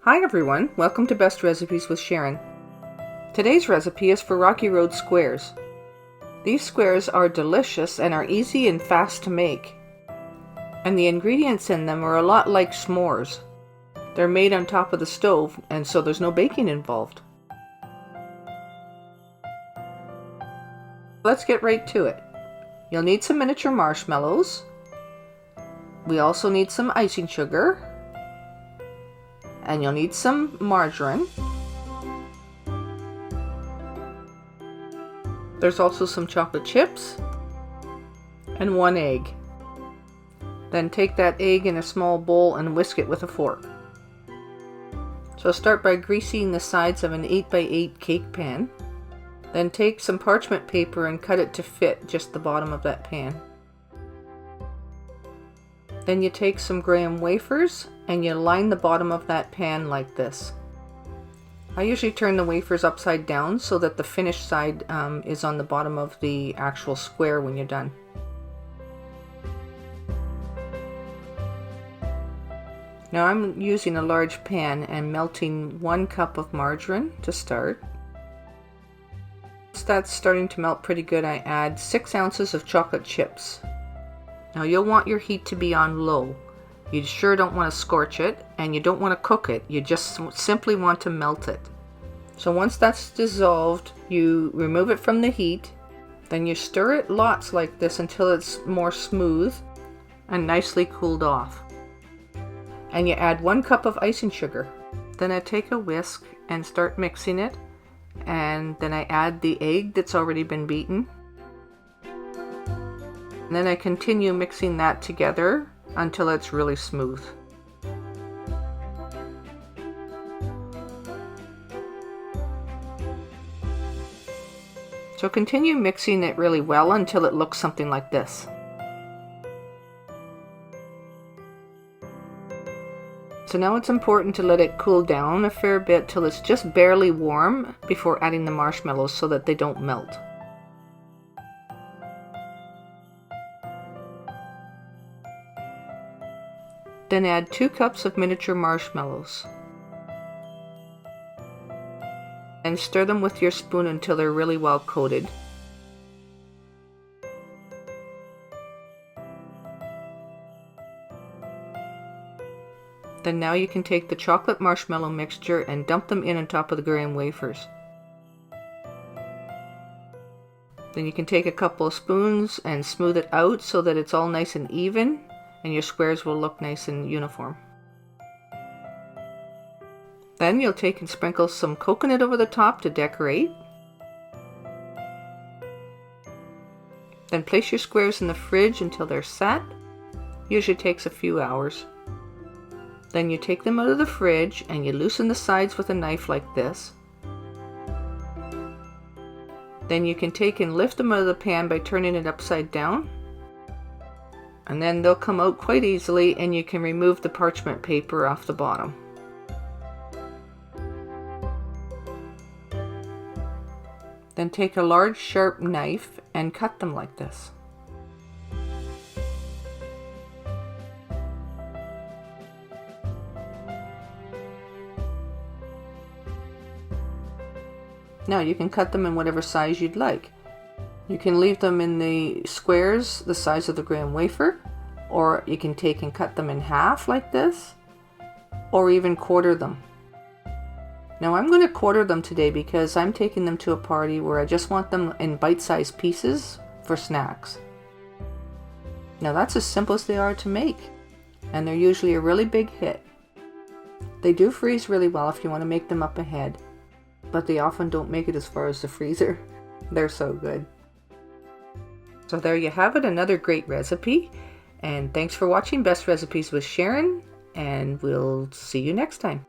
Hi everyone, welcome to Best Recipes with Sharon. Today's recipe is for Rocky Road squares. These squares are delicious and are easy and fast to make. And the ingredients in them are a lot like s'mores. They're made on top of the stove, and so there's no baking involved. Let's get right to it. You'll need some miniature marshmallows. We also need some icing sugar. And you'll need some margarine. There's also some chocolate chips and 1 egg. Then take that egg in a small bowl and whisk it with a fork. So start by greasing the sides of an 8x8 cake pan. Then take some parchment paper and cut it to fit just the bottom of that pan. Then you take some graham wafers and you line the bottom of that pan like this. I usually turn the wafers upside down so that the finished side is on the bottom of the actual square when you're done. Now I'm using a large pan and melting 1 cup of margarine to start. Once that's starting to melt pretty good, I add 6 ounces of chocolate chips. Now you'll want your heat to be on low. You sure don't want to scorch it, and you don't want to cook it. You just simply want to melt it. So once that's dissolved, you remove it from the heat. Then you stir it lots like this until it's more smooth and nicely cooled off. And you add 1 cup of icing sugar. Then I take a whisk and start mixing it. And then I add the egg that's already been beaten. And then I continue mixing that together until it's really smooth. So continue mixing it really well until it looks something like this. So now it's important to let it cool down a fair bit till it's just barely warm before adding the marshmallows so that they don't melt. Then add 2 cups of miniature marshmallows. And stir them with your spoon until they're really well coated. Then now you can take the chocolate marshmallow mixture and dump them in on top of the graham wafers. Then you can take a couple of spoons and smooth it out so that it's all nice and even, and your squares will look nice and uniform. Then you'll take and sprinkle some coconut over the top to decorate. Then place your squares in the fridge until they're set. Usually takes a few hours. Then you take them out of the fridge and you loosen the sides with a knife like this. Then you can take and lift them out of the pan by turning it upside down. And then they'll come out quite easily and you can remove the parchment paper off the bottom. Then take a large sharp knife and cut them like this. Now you can cut them in whatever size you'd like. You can leave them in the squares the size of the graham wafer, or you can take and cut them in half like this, or even quarter them. Now I'm going to quarter them today because I'm taking them to a party where I just want them in bite-sized pieces for snacks. Now that's as simple as they are to make, and they're usually a really big hit. They do freeze really well if you want to make them up ahead, but they often don't make it as far as the freezer. They're so good. So there you have it, another great recipe. And thanks for watching Best Recipes with Sharon, and we'll see you next time.